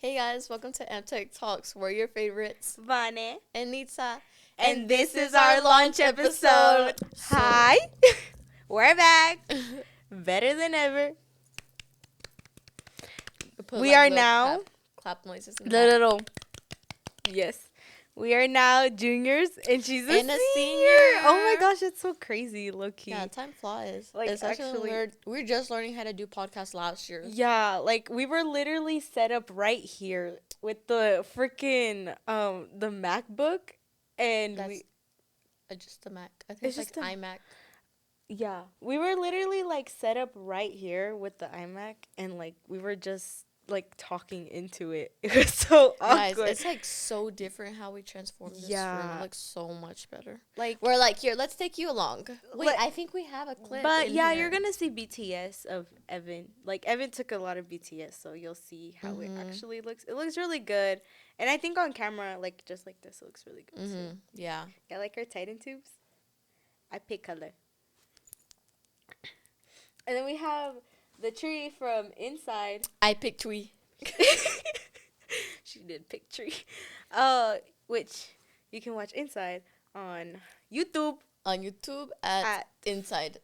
Hey guys, welcome to AmTech Talks. We're your favorites, Vanessa. and Yanitza. And this is our launch episode. Hi. We're back. Better than ever. Put, We like, are little now clap noises in the the back. little. Yes. We are now juniors and she's a And a senior. Oh my gosh, it's so crazy, low key. Yeah, time flies. Like, Especially actually- we're just learning how to do podcasts last year. Yeah, like we were literally set up right here with the freaking the MacBook and That's we just a Mac. I think It's it's just like a- iMac. Yeah, we were literally like set up right here with the iMac, and like we were just like talking into it. It was so Guys, awkward. it's like so different how we transform this room. Yeah. It looks so much better. Like, We're like, here, let's take you along. Wait, Like- I think we have a clip. but in yeah, here. you're gonna see BTS of Evan. Like Evan took a lot of BTS, so you'll see how it actually looks. It looks really good, and I think on camera, like just like this, it looks really good too. Yeah. Yeah, like our Titan tubes. I pick color. And then we have the tree from inside. I picked Twee. She did pick tree. Which you can watch inside on YouTube. On YouTube at Inside.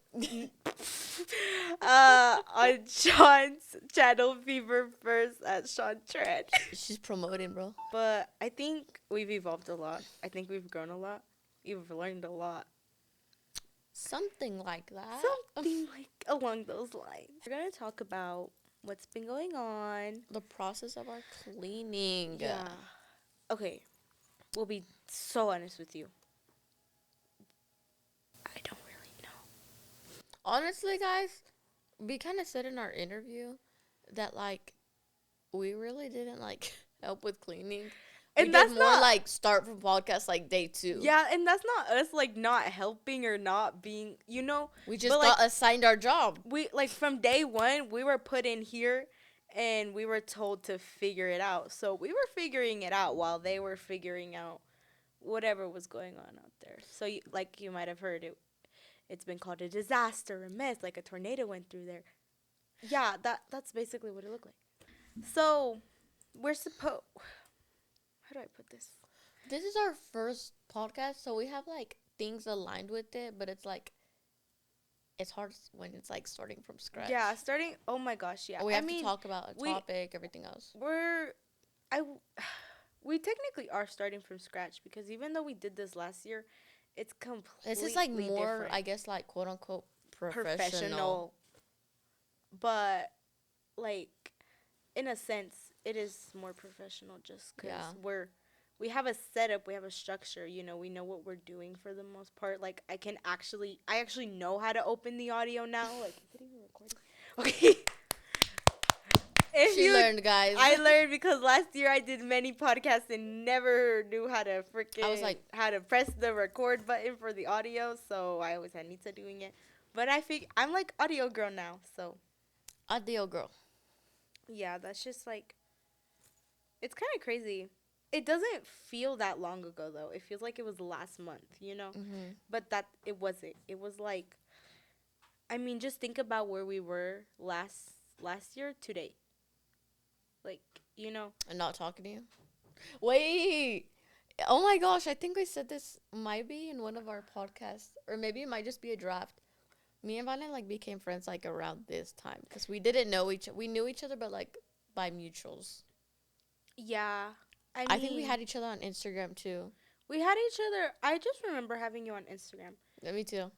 On Sean's channel, Fever First at Sean Trent. She's promoting, bro. But I think we've evolved a lot. I think we've grown a lot. We've learned a lot. Something like that. Something like along those lines. We're going to talk about what's been going on. The process of our cleaning. Yeah. Okay. We'll be so honest with you. I don't really know. Honestly, guys, we kind of said in our interview that, like, we really didn't, like, help with cleaning. And we that's did more, not like, start from podcast, like, day 2. Yeah, and that's not us like not helping or not being, We just but, got like, assigned our job. we like from day one we were put in here and we were told to figure it out. So we were figuring it out while they were figuring out whatever was going on out there. So like you might have heard it's been called a disaster, a mess, like a tornado went through there. Yeah, that's basically what it looked like. So we're supposed, how do I put this? This is our first podcast, so we have, like, things aligned with it, but it's, like, it's hard when it's, like, starting from scratch. Yeah, starting, oh my gosh, yeah. We have to talk about a topic, everything else. We technically are starting from scratch because even though we did this last year, it's completely This is, like, more, different. I guess, like, quote-unquote professional. But, like, in a sense, it is more professional just because we have a setup, we have a structure, we know what we're doing for the most part. Like, I actually know how to open the audio now. Like, is it even recording? Okay. She learned, guys. I learned because last year I did many podcasts and never knew how to how to press the record button for the audio. So I always had Nita doing it. But I'm like audio girl now. So Audio girl. yeah, that's just like, it's kind of crazy. It doesn't feel that long ago though. It feels like it was last month, But it wasn't. It was like, I mean, just think about where we were last year today. Like, And not talking to you. Wait. Oh my gosh, I think we said this might be in one of our podcasts. Or maybe it might just be a draft. Me and Vanessa, like, became friends, like, around this time. Because we didn't know we knew each other, but, like, by mutuals. Yeah. I think we had each other on Instagram, too. We had each other. I just remember having you on Instagram. Yeah, me, too.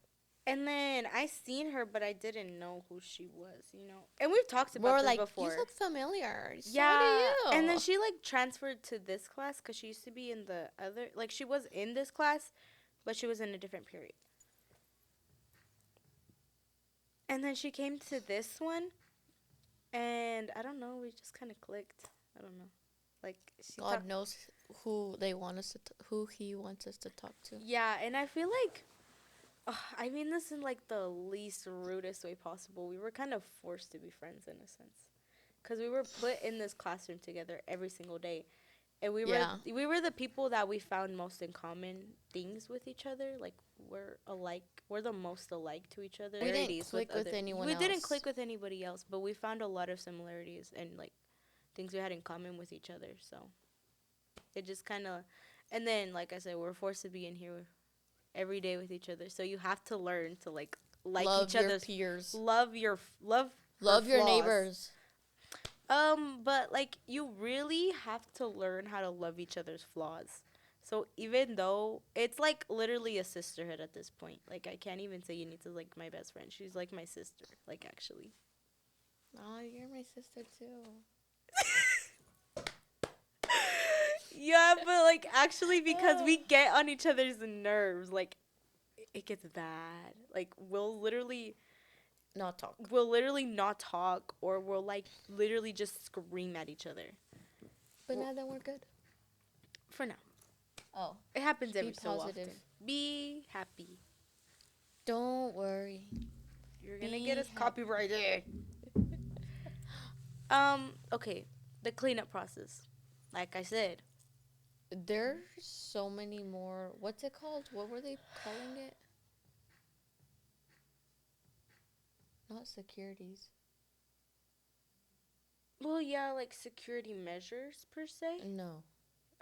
And then I seen her, but I didn't know who she was, And we've talked about this before. You look familiar. Yeah. So do you. And then she, like, transferred to this class because she used to be in the other, like, she was in this class, but she was in a different period. And then she came to this one, and I don't know, we just kind of clicked. I don't know. Like, God knows who he wants us to talk to. Yeah, and I feel like, I mean this in, like, the least rudest way possible. We were kind of forced to be friends in a sense. Because we were put in this classroom together every single day. And we were the people that we found most in common things with each other. Like, we're alike. We're the most alike to each other. We didn't click with anyone else. We didn't click with anybody else, but we found a lot of similarities and, like, things we had in common with each other. So it just kind of, and then like I said, we're forced to be in here every day with each other. So you have to learn to like Love each your other's, peers. love her Love your flaws. neighbors. But like you really have to learn how to love each other's flaws. So even though it's like literally a sisterhood at this point, like I can't even say Yanitza's like my best friend. She's like my sister, like actually. Oh, you're my sister too. Yeah, but like actually because we get on each other's nerves, like it gets bad. Like Not talk. we'll literally not talk or we'll like literally just scream at each other. But Well, now then we're good. for now. Oh, It happens be every so positive. often. Be happy. Don't worry. You're gonna get Be us happy. copyrighted. Okay. The cleanup process. Like I said. There's so many more. What's it called? What were they calling it? Not securities. Well, yeah, like security measures per se. No.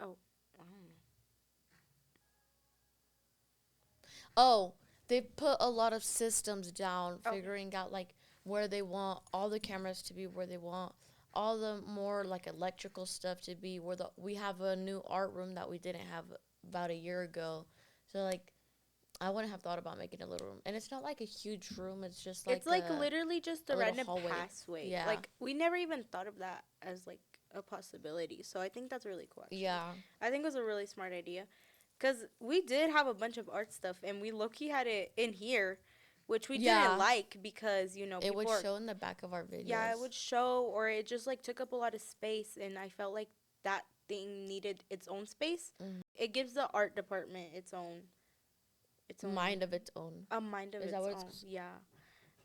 Oh, I don't know. Oh, they put a lot of systems down, Oh. figuring out like where they want all the cameras to be, where they want all the more like electrical stuff to be. Where we have a new art room that we didn't have about a year ago. So like I wouldn't have thought about making a little room, and it's not like a huge room. It's just It's like like literally just a a little random hallway. passway. Yeah. Like we never even thought of that as like a possibility. So I think that's really cool. Actually. Yeah. I think it was a really smart idea, cause we did have a bunch of art stuff, and we low-key had it in here, which we didn't like because It would people are. show in the back of our videos. Yeah, it would show, or it just like took up a lot of space, and I felt like that thing needed its own space. Mhm. It gives the art department its own Mind of its own. a mind of Is its that what own. it's? Yeah,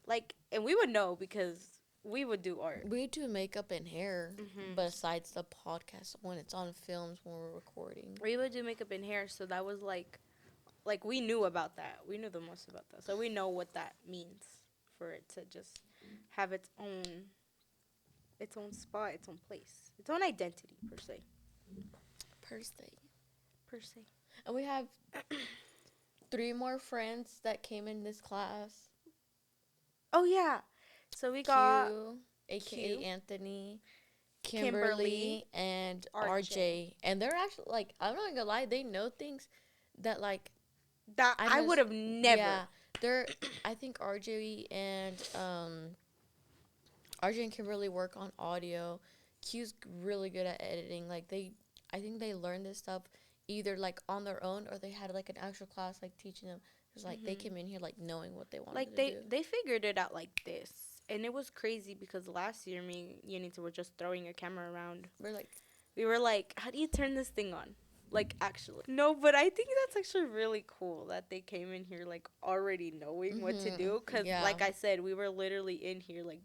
like, and we would know because we would do art. We do makeup and hair Hmm. besides the podcast when it's on films when we're recording. We would do makeup and hair, so that was like we knew about that. We knew the most about that, so we know what that means for it to just have its own spot, its own place, its own identity per se. Per se. Per se. And we have 3 more friends that came in this class. Oh yeah. So we got Q, aka Q, Anthony, Kimberly, Kimberly, and RJ. RJ. And they're actually like, I'm not gonna lie, they know things that like That I would have never. Yeah, they're. I think RJ and Kimberly work on audio. Q's really good at editing. Like I think they learned this stuff either like on their own or they had like an actual class like teaching them. Cause like they came in here like knowing what they wanted Like to do. they figured it out like this. And it was crazy because last year me and Yanita were just throwing a camera around. We were like, how do you turn this thing on? Like actually. No, but I think that's actually really cool that they came in here like already knowing what to do. Cause like I said, we were literally in here like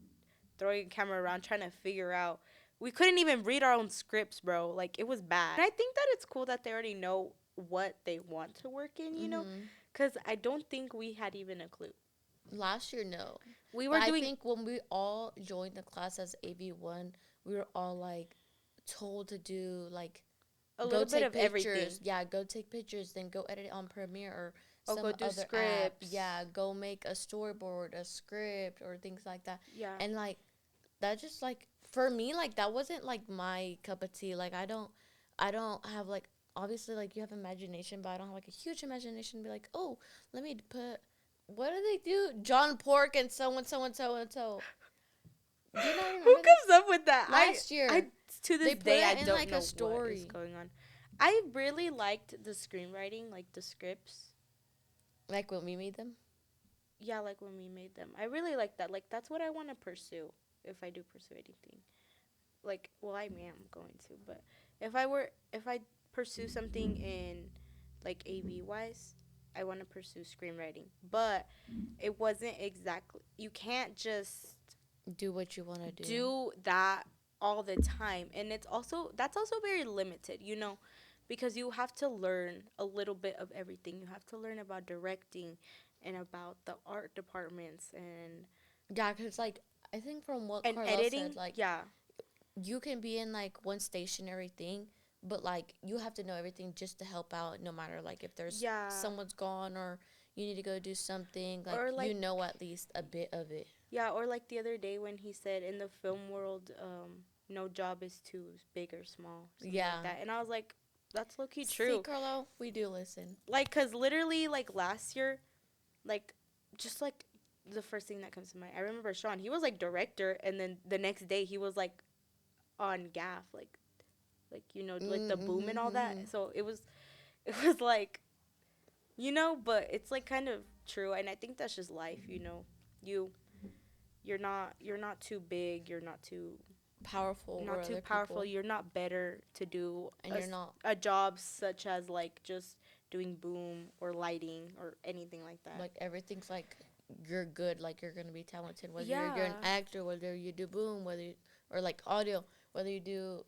throwing a camera around trying to figure out. We couldn't even read our own scripts, bro. Like it was bad. And I think that it's cool that they already know what they want to work in, you know? Cuz I don't think we had even a clue. Last year, no. We were but doing I think when we all joined the class as AV1, we were all like told to do like a little bit of pictures. everything. Yeah, go take pictures, then go edit on Premiere or Oh, some go do other app. scripts. Yeah, go make a storyboard, a script, or things like that. Yeah. And like that just like for me like that wasn't like my cup of tea. Like I don't have like obviously like you have imagination, but I don't have like a huge imagination to be like, oh, let me put what do they do? John Pork and so and so and so and so. Do you not remember Who comes up with that? Last year. I to this They put day it I in, don't like, a know what story. is going on. I really liked the screenwriting, like the scripts. Like when we made them? Yeah, like when we made them. I really like that. Like that's what I want to pursue if I do pursue anything. Like, well, I am going to, but if I pursue something in like AV wise, I want to pursue screenwriting. But it wasn't exactly. You can't just Do what you want to do that all the time, and that's also very limited, you know, because you have to learn a little bit of everything. You have to learn about directing and about the art departments and Yeah, because like I think from what and Carla editing. said, like Yeah, you can be in like one stationary thing, but like you have to know everything just to help out, no matter like if there's Yeah. someone's gone or you need to go do something, like Or you like know at least a bit of it. yeah, or like the other day when he said in the film world, no job is too big or small, something like Yeah. that. And I was like, that's low key See, true. Carlo, we do listen. Like, cause literally, like last year, like, just like the first thing that comes to mind, I remember Sean. He was like director, and then the next day he was like on gaff, like like the boom and all that. Mm-hmm. So it was, it was like, but it's like kind of true, and I think that's just life. You you're not too big, you're Powerful or not too other powerful, people, you're not better to do and you're not a job such as like just doing boom or lighting or anything like that. like everything's like you're good, like you're gonna be talented, whether you're an Yeah. actor, whether you do boom, or like audio, whether you do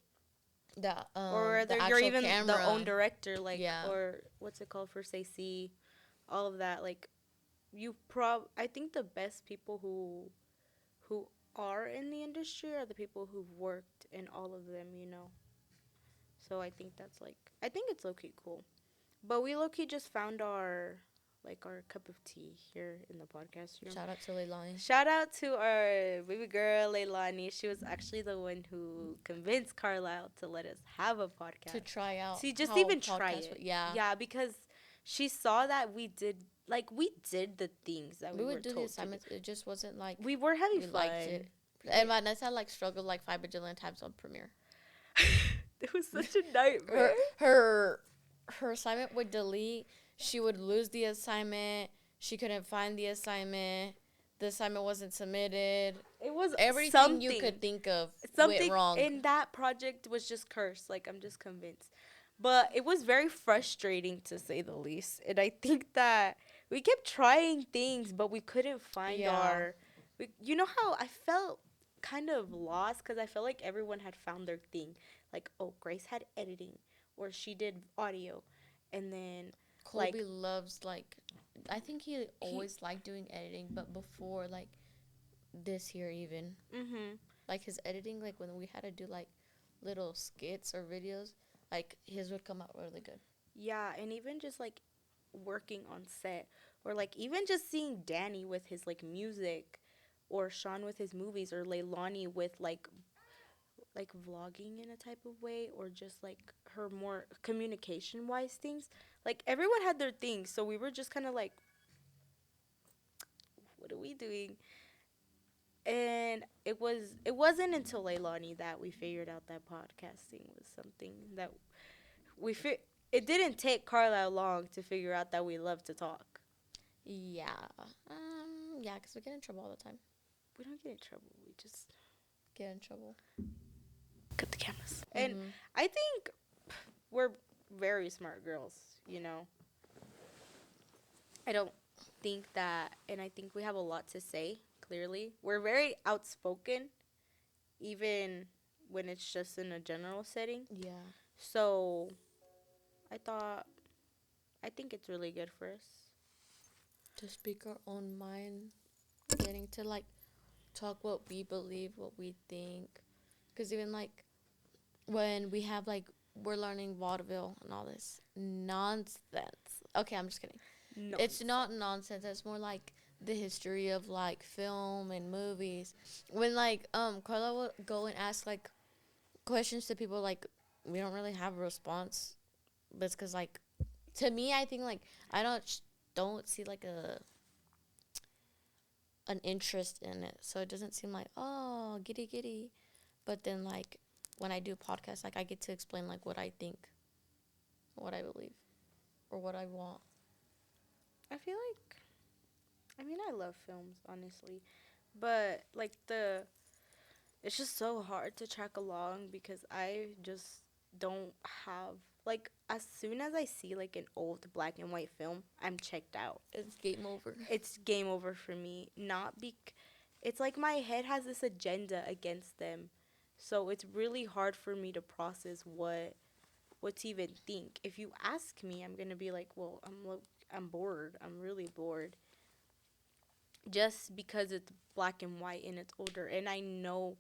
Or the whether you're actual even the camera. own director, like, Yeah. or what's it called, first AC, all of that. Like, I think the best people who are in the industry are the people who've worked in all of them. So I think that's like, I think it's low key cool. But we low key just found our cup of tea here in the podcast room. Shout out to Leilani Shout out to our baby girl Leilani. She was actually the one who convinced Carlisle to let us have a to podcast. try out To just how even try podcast. it. Yeah, Yeah, because she saw that we did the things that we we were would do the told to do. assignments. It just wasn't like We were having we fun. liked it. And Vanessa like struggled like 5 bajillion times on Premiere. It was such a nightmare. her her assignment would delete. She would lose the assignment. She couldn't find the assignment. The assignment wasn't submitted. It was Everything you something. could think of went Something wrong. in that project was just cursed. Like, I'm just convinced. But it was very frustrating to say the least. And I think that we kept trying things, but we couldn't find Yeah. you know how I felt kind of lost because I felt like everyone had found their thing. Like, oh, Grace had editing, or she did audio, and then Colby loves like I think he always liked doing editing, but before like this year even. mhm. Like his editing, like when we had to do like little skits or videos, like his would come out really good. Yeah, and even just like working on set, or like even just seeing Danny with his like music, or Sean with his movies, or Leilani with like vlogging in a type of way, or just like her more communication wise things. Like, everyone had their things, so we were just kind of like, what are we doing? And it wasn't until Leilani that we figured out that podcasting was something that it didn't take Carlisle long to figure out that we love to talk. Yeah. Yeah, because we get in trouble all the time. We don't get in trouble. We just Get in trouble. cut the cameras. Mm-hmm. And I think we're very smart girls. I don't think that, and I think we have a lot to say, clearly. We're very outspoken, even when it's just in a general setting. Yeah. So I think it's really good for us. To speak our own mind, getting to like talk what we believe, what we think. Because even like when we have like, we're learning vaudeville and all this nonsense. Okay, I'm just kidding. No. It's not nonsense. It's more like the history of like film and movies. When like Carla will go and ask like questions to people, like we don't really have a response. But it's because like to me, I think like I don't see like an interest in it, so it doesn't seem like, oh, giddy giddy. But then like when I do podcasts, like I get to explain like what I think, what I believe, or what I want. I feel like, I mean, I love films, honestly. But, like, it's just so hard to track along because I just don't have, like, as soon as I see, like, an old black and white film, I'm checked out. It's game over. It's game over for me. It's like my head has this agenda against them. So it's really hard for me to process what to even think. If you ask me, I'm going to be like, well, I'm bored. I'm really bored. Just because it's black and white and it's older. And I know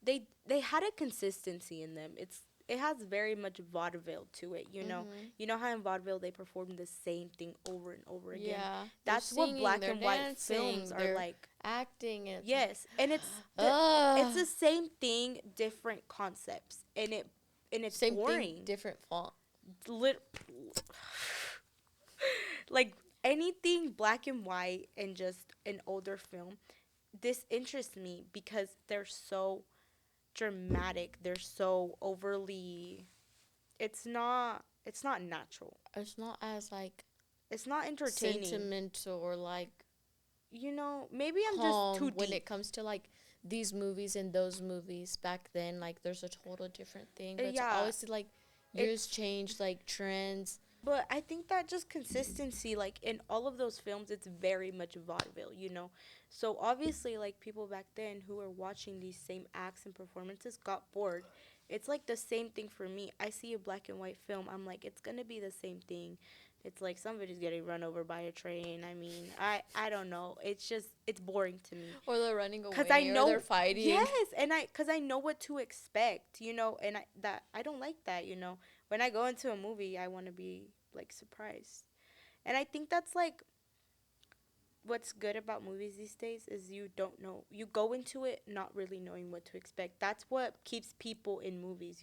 they had a consistency in them. It has very much vaudeville to it, you know. Mhm. You know how in vaudeville they perform the same thing over and over again. Yeah. They're That's what singing, black they're and white films dancing, are they're like. acting. It's like, Yes, and it's ugh. the same thing, different concepts, and it's Same thing, boring. different font. Lit- like anything black and white and just an older film, this interests me because they're so dramatic. They're so overly. It's not natural. It's not as like It's not entertaining. sentimental or like Maybe I'm just too calm when deep. it comes to like these movies and those movies back then. Like there's a total different thing, but it's Yeah, obviously like years it's change, like trends. but I think that just consistency, like in all of those films, it's very much vaudeville. So obviously, like people back then who were watching these same acts and performances got bored. It's like the same thing for me. I see a black and white film, I'm like, it's gonna be the same thing. It's like somebody's getting run over by a train. I mean, I don't know. It's boring to me. Or they're running Cause I away or they're know, fighting. yes, cause I know what to expect. And I don't like that. When I go into a movie, I want to be like surprised, and I think that's like what's good about movies these days is you don't know, you go into it not really knowing what to expect. That's what keeps people in movies.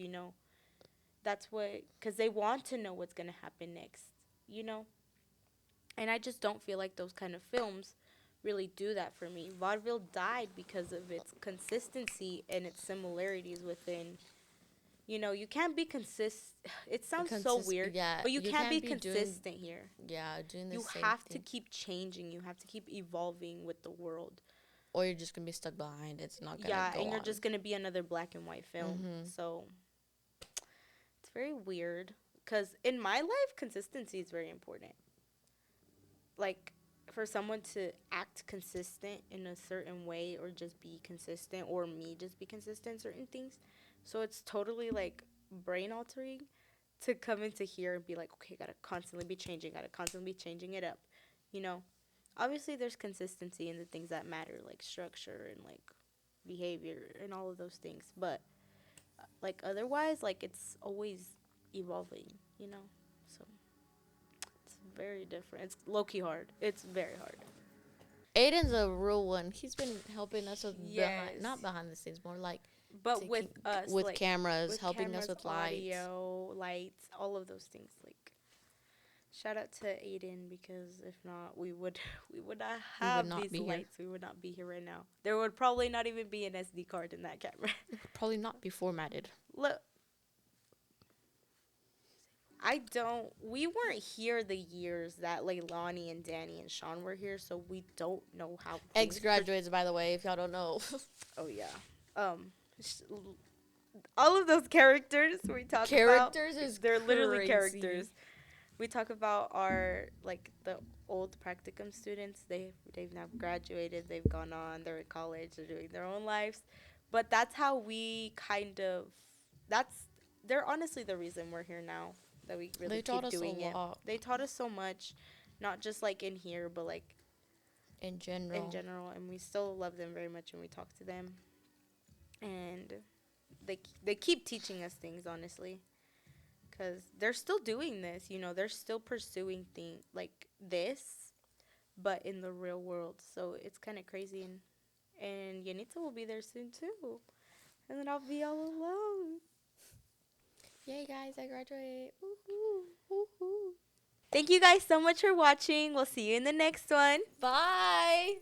That's what, cause they want to know what's gonna happen next, you know, and I just don't feel like those kind of films really do that for me. Vaudeville died because of its consistency and its similarities within. You can't be consist. It sounds so weird, Yeah, but you you can't be can't be doing, consistent here. yeah, doing the You same have to thing. keep changing. You have to keep evolving with the world. Or you're just gonna be stuck behind. It's not gonna Yeah, go and you're on. just gonna be another black and white film. Mhm. So it's very weird. Cause in my life, consistency is very important. Like for someone to act consistent in a certain way or just be consistent or me just be consistent in certain things. So it's totally like brain altering to come into here and be like, okay, gotta constantly be changing, gotta constantly be changing it up. You know? Obviously there's consistency in the things that matter, like structure and like behavior and all of those things. But like otherwise, like it's always evolving. So it's very different. It's low key hard. It's very hard. Aiden's a real one. He's been helping us with behind, Yes. not behind the scenes, more like But with taking us, with like cameras, with helping us cameras, with lights. audio, lights, all of those things. Like shout out to Aiden because if not, we would we would not We would have not these be here. lights. We would not be here right now. There would probably not even be an SD card in that camera. Probably not be formatted. Look, I don't. We weren't here the years that Leilani and Danny and Sean were here, so we don't know how Ex things. graduates, by the way, if y'all don't know. Oh yeah. Um, sh- all of those characters we talk about, Characters is they're literally crazy. characters. We talk about our like the old practicum students. They've now graduated. They've gone on. They're in college. They're doing their own lives. But that's how we kind of. That's they're honestly the reason we're here now. That we really They taught keep us a doing it. lot They taught us so much, not just like in here, but like in in general. general. And we still love them very much, and we talk to them. And they keep teaching us things, honestly, because they're still doing this. They're still pursuing things like this, but in the real world. So it's kind of crazy, and Yanitza will be there soon too, and then I'll be all alone. Yay, guys, I graduate. Woohoo. Woohoo. Thank you guys so much for watching. We'll see you in the next one. Bye.